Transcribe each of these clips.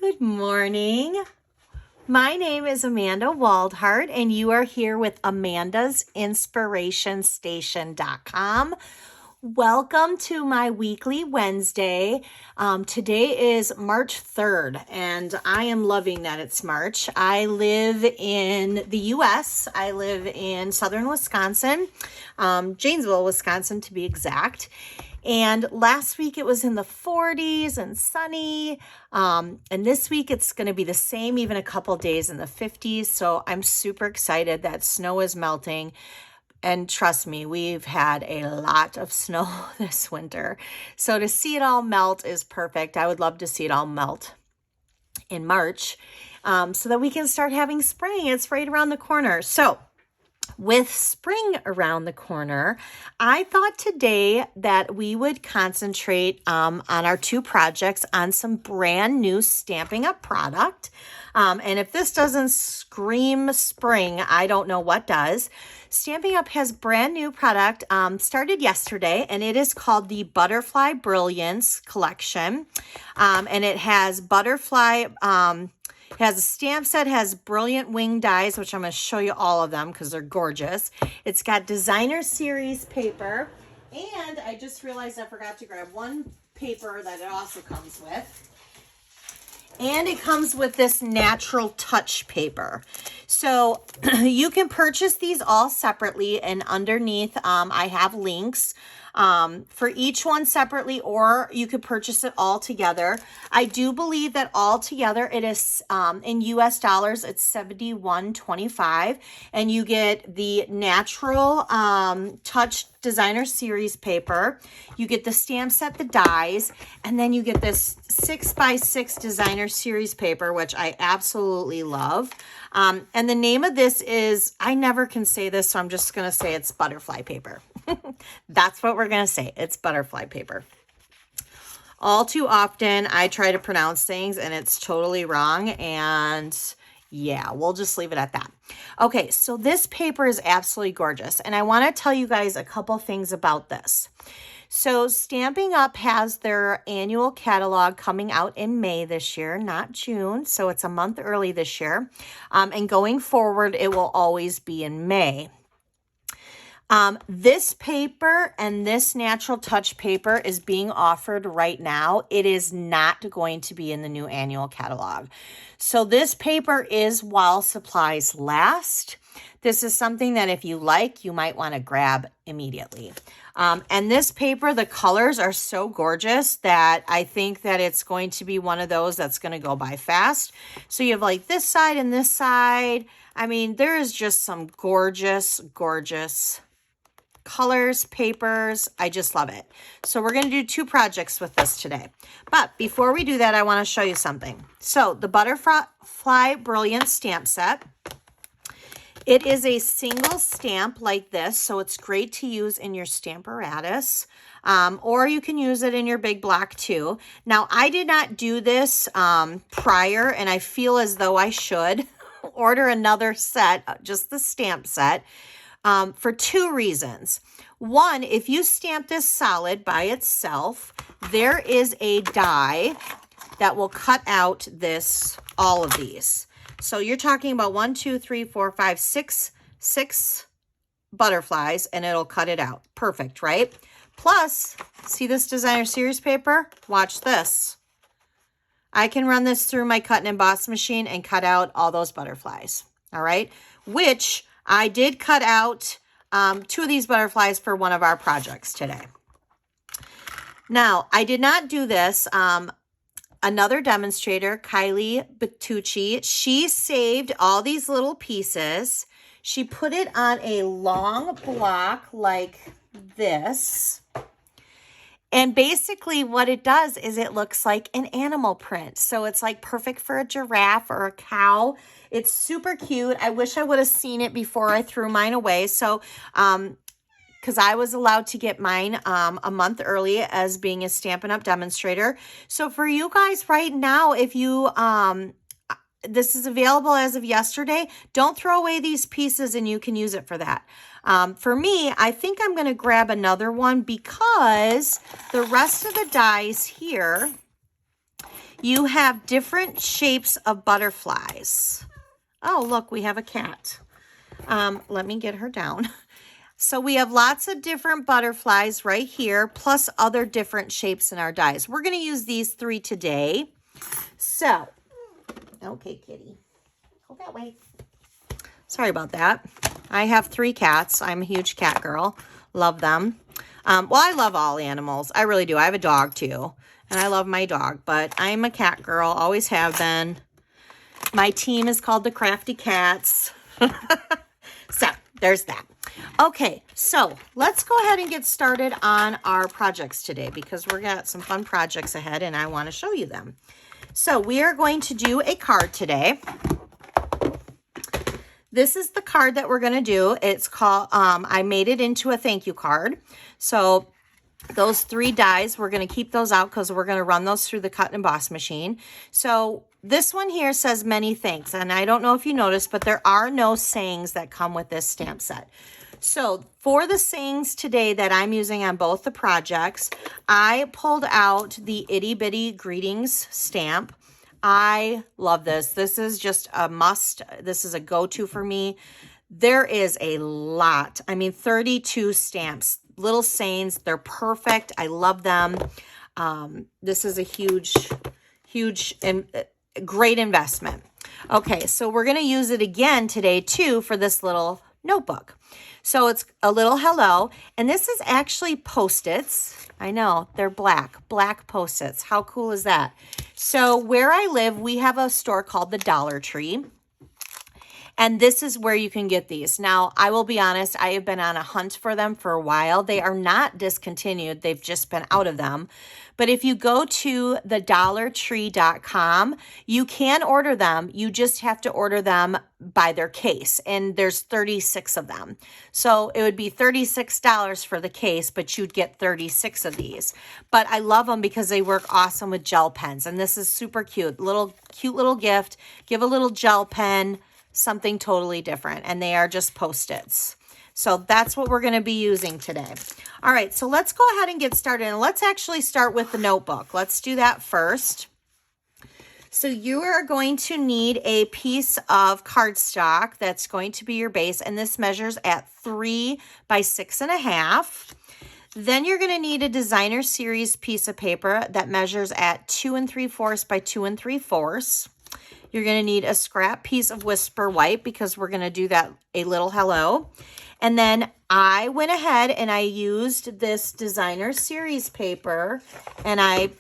Good morning. My name is Amanda Waldhart, and you are here with Amanda's InspirationStation.com. Welcome to my weekly Wednesday. Today is March 3rd, and I am loving that it's March. I live in the U.S. I live in southern Wisconsin, Janesville, Wisconsin to be exact. And last week it was in the 40s and sunny. And this week it's going to be the same, even a couple days in the 50s. So I'm super excited that snow is melting. And trust me, we've had a lot of snow this winter. So to see it all melt is perfect. I would love to see it all melt in March so that we can start having spring. It's right around the corner. So with spring around the corner, I thought today that we would concentrate on our two projects on some brand new Stampin' Up! Product. And if this doesn't scream spring, I don't know what does. Stampin' Up! Has brand new product started yesterday, and it is called the Butterfly Brilliance collection. And it has butterfly... It has a stamp set, has brilliant wing dies, which I'm going to show you all of them because they're gorgeous. It's got designer series paper, and I just realized I forgot to grab one paper that it also comes with. And it comes with this natural touch paper. So you can purchase these all separately, and underneath I have links for each one separately, or you could purchase it all together. I do believe that all together it is in US dollars, it's $71.25, and you get the natural touch designer series paper. You get the stamp set, the dies, and then you get this 6x6 designer series paper, which I absolutely love. And the name of this is, I never can say this, so I'm just going to say it's butterfly paper. That's what we're going to say. It's butterfly paper. All too often, I try to pronounce things and it's totally wrong. And yeah, we'll just leave it at that. Okay, so this paper is absolutely gorgeous. And I want to tell you guys a couple things about this. So Stampin' Up! Has their annual catalog coming out in May this year, not June. So it's a month early this year. And going forward, it will always be in May. This paper and this natural touch paper is being offered right now. It is not going to be in the new annual catalog. So this paper is while supplies last. This is something that if you like, you might want to grab immediately. And this paper, the colors are so gorgeous that I think that it's going to be one of those that's going to go by fast. So you have like this side and this side. I mean, there is just some gorgeous, gorgeous colors, papers. I just love it. So we're going to do two projects with this today. But before we do that, I want to show you something. So the Butterfly Brilliance stamp set. It is a single stamp like this, so it's great to use in your Stamparatus, or you can use it in your big block too. Now, I did not do this prior, and I feel as though I should order another set, just the stamp set, for two reasons. One, if you stamp this solid by itself, there is a die that will cut out all of these. So you're talking about 1, 2, 3, 4, 5, 6 butterflies, and it'll cut it out. Perfect, right? Plus, see this designer series paper? Watch this. I can run this through my cut and emboss machine and cut out all those butterflies. All right, which I did cut out 2 of these butterflies for one of our projects today. Now, I did not do this. Another demonstrator, Kylie Bertucci, she saved all these little pieces. She put it on a long block like this. And basically what it does is it looks like an animal print. So it's like perfect for a giraffe or a cow. It's super cute. I wish I would have seen it before I threw mine away. So, because I was allowed to get mine a month early as being a Stampin' Up! Demonstrator. So for you guys right now, if you, this is available as of yesterday, don't throw away these pieces and you can use it for that. For me, I think I'm going to grab another one because the rest of the dies here, you have different shapes of butterflies. Oh, look, we have a cat. Let me get her down. So we have lots of different butterflies right here, plus other different shapes in our dies. We're going to use these 3 today. So, okay, kitty, go that way. Sorry about that. I have 3 cats. I'm a huge cat girl. Love them. Well, I love all animals. I really do. I have a dog too, and I love my dog, but I'm a cat girl, always have been. My team is called the Crafty Cats. So, there's that. Okay, so let's go ahead and get started on our projects today because we've got some fun projects ahead and I want to show you them. So we are going to do a card today. This is the card that we're going to do. It's called, I made it into a thank you card. So those 3 dies, we're going to keep those out because we're going to run those through the cut and emboss machine. So this one here says many thanks. And I don't know if you noticed, but there are no sayings that come with this stamp set. So for the sayings today that I'm using on both the projects, I pulled out the Itty Bitty Greetings stamp. I love this. This is just a must. This is a go-to for me. There is a lot. I mean, 32 stamps, little sayings. They're perfect. I love them. This is a huge and great investment. Okay, so we're going to use it again today too for this little notebook. So it's a little hello, and this is actually Post-its. I know, they're black Post-its. How cool is that? So where I live, we have a store called the Dollar Tree, and this is where you can get these. Now, I will be honest, I have been on a hunt for them for a while. They are not discontinued. They've just been out of them. But if you go to thedollartree.com, you can order them. You just have to order them by their case, and there's 36 of them. So it would be $36 for the case, but you'd get 36 of these. But I love them because they work awesome with gel pens, and this is super cute. Cute little gift. Give a little gel pen, something totally different, and they are just Post-its. So that's what we're going to be using today. All right, so let's go ahead and get started. And let's actually start with the notebook. Let's do that first. So you are going to need a piece of cardstock that's going to be your base. And this measures at 3 by 6.5. Then you're going to need a designer series piece of paper that measures at 2 3/4 by 2 3/4. You're going to need a scrap piece of Whisper White because we're going to do that a little hello. And then I went ahead and I used this designer series paper and I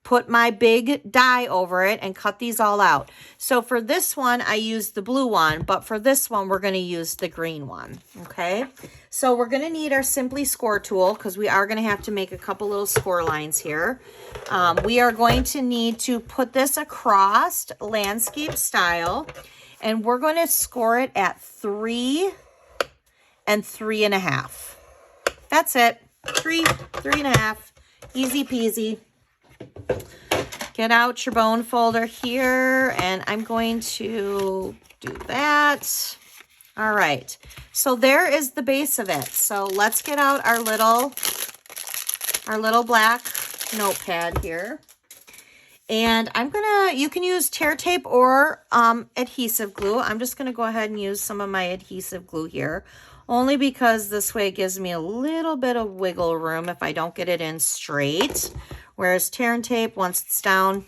put my big die over it and cut these all out. So for this one, I used the blue one, but for this one, we're going to use the green one. Okay. So we're going to need our Simply Score tool because we are going to have to make a couple little score lines here. We are going to need to put this across landscape style, and we're going to score it at 3 and 3.5. That's it. 3, 3.5. Easy peasy. Get out your bone folder here, and I'm going to do that. All right. So there is the base of it. So let's get out our little black notepad here. And you can use tear tape or adhesive glue. I'm just going to go ahead and use some of my adhesive glue here, only because this way it gives me a little bit of wiggle room if I don't get it in straight. Whereas tear and tape, once it's down,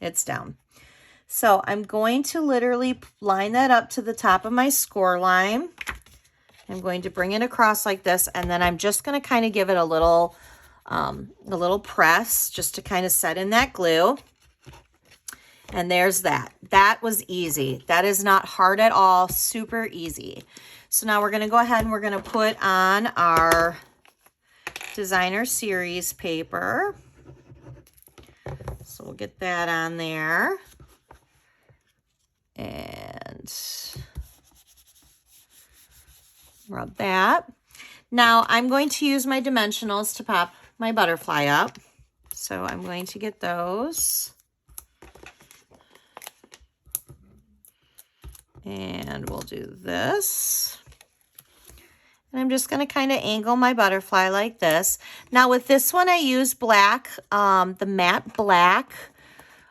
it's down. So I'm going to literally line that up to the top of my score line. I'm going to bring it across like this, and then I'm just going to kind of give it a little press just to kind of set in that glue. And there's that. That was easy. That is not hard at all. Super easy. So now we're going to go ahead and we're going to put on our designer series paper. So we'll get that on there. And rub that. Now I'm going to use my dimensionals to pop my butterfly up. So I'm going to get those. And we'll do this. And I'm just going to kind of angle my butterfly like this. Now with this one, I use black, the matte black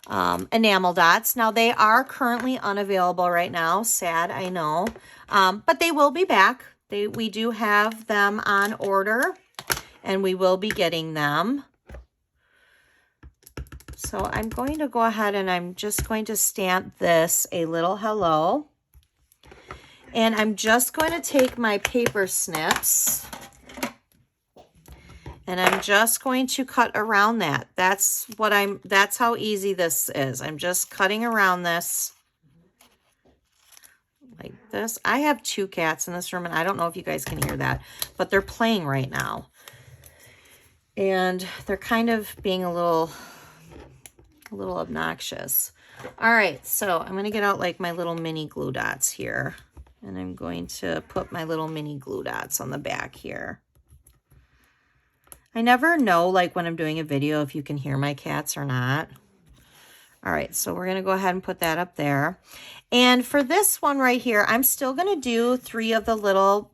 enamel dots. Now they are currently unavailable right now. Sad, I know. But they will be back. We do have them on order and we will be getting them. So I'm going to go ahead and I'm just going to stamp this a little hello. And I'm just going to take my paper snips and I'm just going to cut around that. That's how easy this is. I'm just cutting around this like this. I have 2 cats in this room and I don't know if you guys can hear that, but they're playing right now. And they're kind of being a little obnoxious. All right, so I'm going to get out like my little mini glue dots here. And I'm going to put my little mini glue dots on the back here. I never know, like when I'm doing a video, if you can hear my cats or not. All right, so we're going to go ahead and put that up there. And for this one right here, I'm still going to do 3 of the little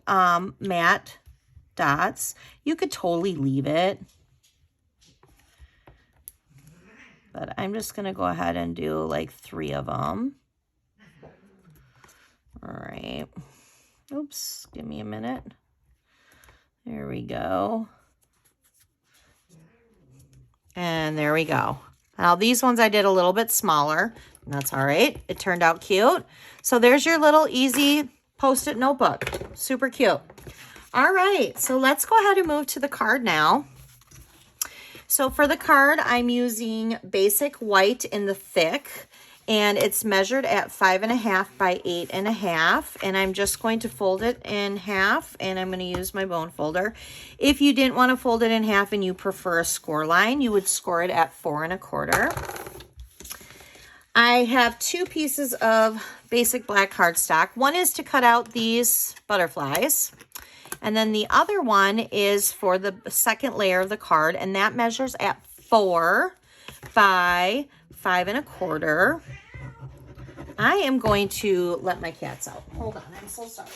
matte dots. You could totally leave it. But I'm just going to go ahead and do like 3 of them. All right. Oops, give me a minute. There we go. And there we go. Now these ones I did a little bit smaller. That's all right. It turned out cute. So there's your little easy Post-it notebook. Super cute. All right, so let's go ahead and move to the card now. So for the card, I'm using basic white in the thick, and it's measured at 5.5 by 8.5, and I'm just going to fold it in half, and I'm going to use my bone folder. If you didn't want to fold it in half and you prefer a score line, you would score it at 4.25. I have 2 pieces of basic black cardstock. One is to cut out these butterflies. And then the other one is for the second layer of the card, and that measures at 4 by 5.25. I am going to let my cats out. Hold on, I'm so sorry.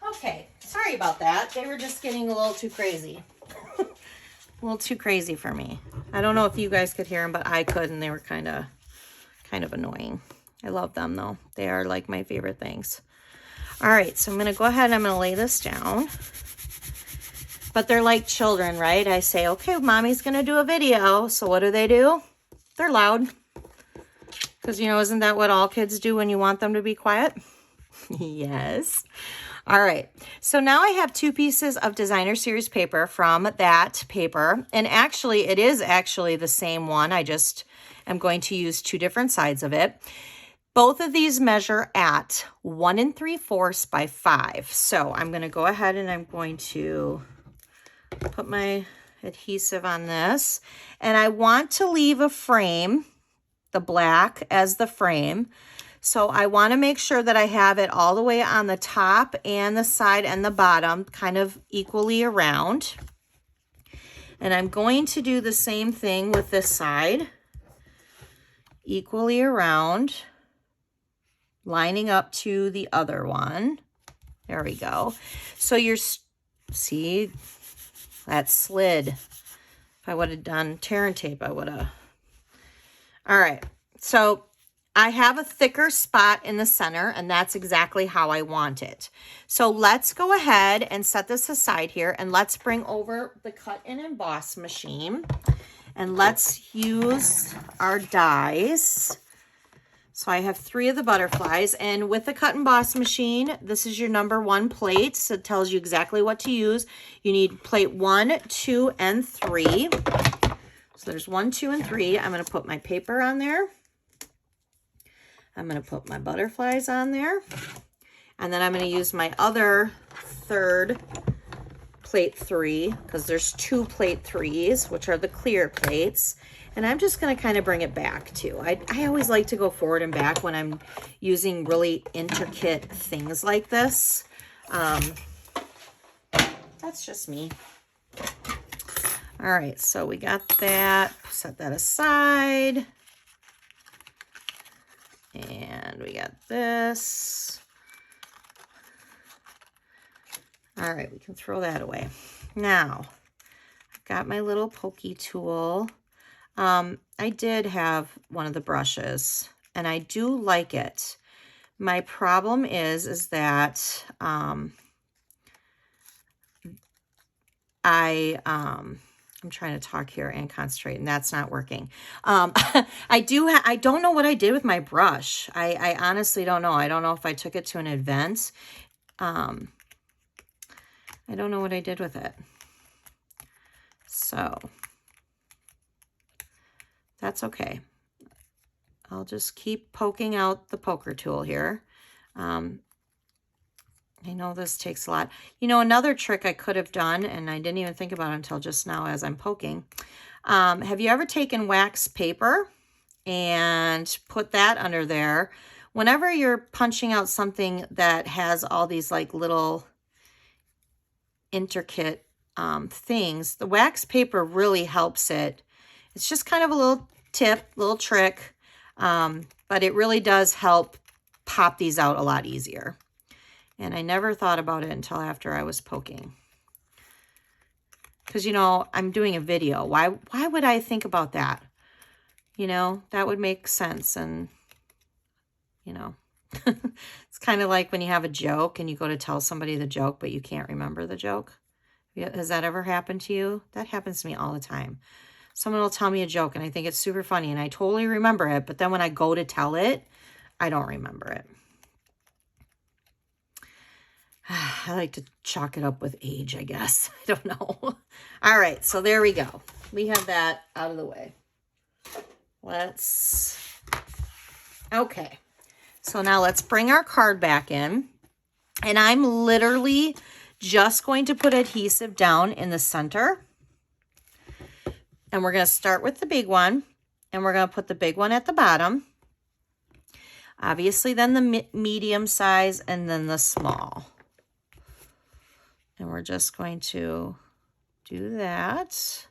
Okay, sorry about that. They were just getting a little too crazy. A little too crazy for me. I don't know if you guys could hear them, but I could, and they were kind of annoying. I love them, though. They are, like, my favorite things. All right, so I'm going to go ahead and I'm going to lay this down. But they're like children, right? I say, okay, Mommy's going to do a video. So what do? They're loud. Because, you know, isn't that what all kids do when you want them to be quiet? Yes. All right, so now I have 2 pieces of designer series paper from that paper, and actually it is actually the same one. I just am going to use 2 different sides of it. Both of these measure at 1 3/4 by 5. So I'm going to go ahead and I'm going to put my adhesive on this, and I want to leave a frame, the black as the frame. So I want to make sure that I have it all the way on the top and the side and the bottom kind of equally around. And I'm going to do the same thing with this side, equally around, lining up to the other one. There we go. So see, that slid. If I would have done tear and tape, I would have. All right, so I have a thicker spot in the center, and that's exactly how I want it. So let's go ahead and set this aside here, and let's bring over the cut and emboss machine, and let's use our dies. So I have 3 of the butterflies, and with the cut and emboss machine, this is your number 1 plate, so it tells you exactly what to use. You need plate 1, 2, and 3. So there's 1, 2, and 3. I'm going to put my paper on there. I'm going to put my butterflies on there, and then I'm going to use my other third plate 3, because there's 2 plate 3s, which are the clear plates, and I'm just going to kind of bring it back too. I always like to go forward and back when I'm using really intricate things like this. That's just me. All right, so we got that. Set that aside. And we got this. All right, we can throw that away. Now, I've got my little pokey tool. I did have one of the brushes, and I do like it. My problem is that I'm trying to talk here and concentrate, and that's not working. I don't know what I did with my brush. I honestly don't know. I don't know if I took it to an event. I don't know what I did with it. So that's okay. I'll just keep poking out the poker tool here. I know this takes a lot. You know, another trick I could have done, and I didn't even think about it until just now as I'm poking. Have you ever taken wax paper and put that under there? Whenever you're punching out something that has all these like little intricate things, the wax paper really helps it. It's just kind of a little tip, little trick, but it really does help pop these out a lot easier. And I never thought about it until after I was poking. Because, you know, I'm doing a video. Why would I think about that? You know, that would make sense. And, you know, it's kind of like when you have a joke and you go to tell somebody the joke, but you can't remember the joke. Has that ever happened to you? That happens to me all the time. Someone will tell me a joke and I think it's super funny and I totally remember it. But then when I go to tell it, I don't remember it. I like to chalk it up with age, I guess. I don't know. All right, so there we go. We have that out of the way. Okay. So now let's bring our card back in. And I'm literally just going to put adhesive down in the center. And we're going to start with the big one. And we're going to put the big one at the bottom. Obviously, then the medium size and then the small. And we're just going to do that.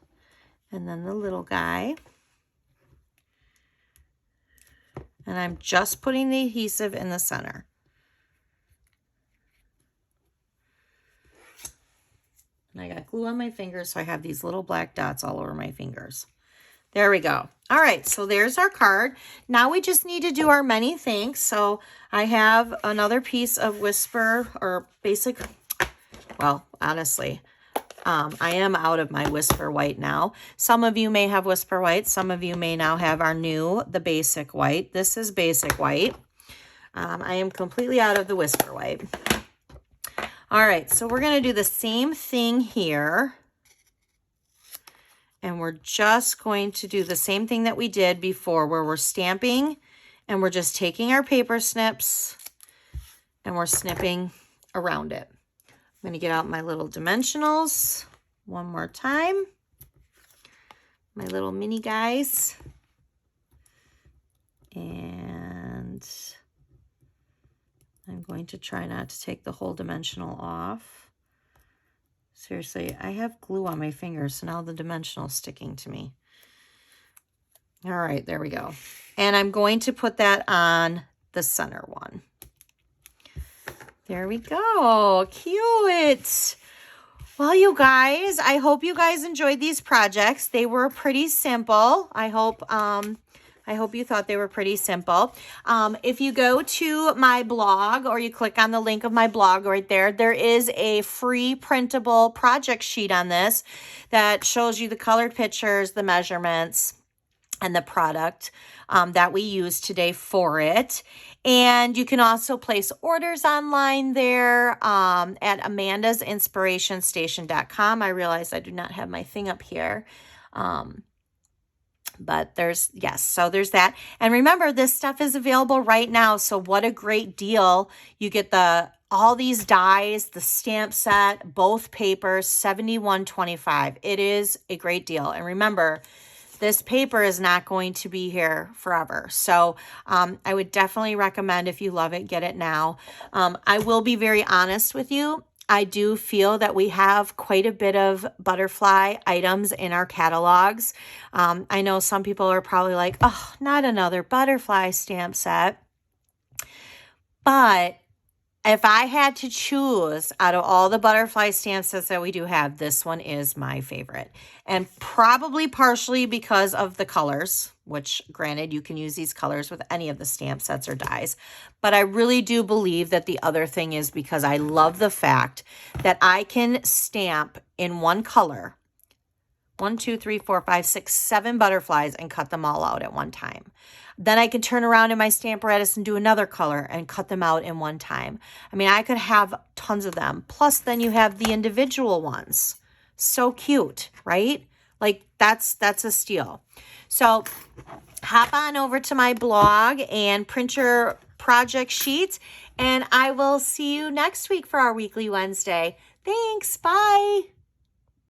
And then the little guy. And I'm just putting the adhesive in the center. And I got glue on my fingers, so I have these little black dots all over my fingers. There we go. All right, so there's our card. Now we just need to do our many thanks. So I have another piece of Whisper or basic... Well, honestly, I am out of my Whisper White now. Some of you may have Whisper White. Some of you may now have the basic white. This is basic white. I am completely out of the Whisper White. All right, so we're going to do the same thing here. And we're just going to do the same thing that we did before where we're stamping and we're just taking our paper snips and we're snipping around it. I'm going to get out my little dimensionals one more time. My little mini guys. And I'm going to try not to take the whole dimensional off. Seriously, I have glue on my fingers, so now the dimensional's sticking to me. All right, there we go. And I'm going to put that on the center one. There we go. Cute. Well, you guys, I hope you guys enjoyed these projects. They were pretty simple. I hope you thought they were pretty simple. If you go to my blog or you click on the link of my blog right there, there is a free printable project sheet on this that shows you the colored pictures, the measurements, and the product that we use today for it. And you can also place orders online there at amandasinspirationstation.com. I realize I do not have my thing up here. But so there's that. And remember, this stuff is available right now. So what a great deal. You get all these dies, the stamp set, both papers, $71.25. It is a great deal. And remember, this paper is not going to be here forever. So I would definitely recommend, if you love it, get it now. I will be very honest with you. I do feel that we have quite a bit of butterfly items in our catalogs. I know some people are probably like, oh, not another butterfly stamp set. But If I had to choose out of all the butterfly stamp sets that we do have, this one is my favorite. And probably partially because of the colors, which granted, you can use these colors with any of the stamp sets or dies. But I really do believe that the other thing is because I love the fact that I can stamp in one color 1, 2, 3, 4, 5, 6, 7 butterflies and cut them all out at one time. Then I could turn around in my Stamparatus and do another color and cut them out in one time. I mean, I could have tons of them. Plus, then you have the individual ones. So cute, right? Like, that's a steal. So hop on over to my blog and print your project sheets, and I will see you next week for our Weekly Wednesday. Thanks. Bye.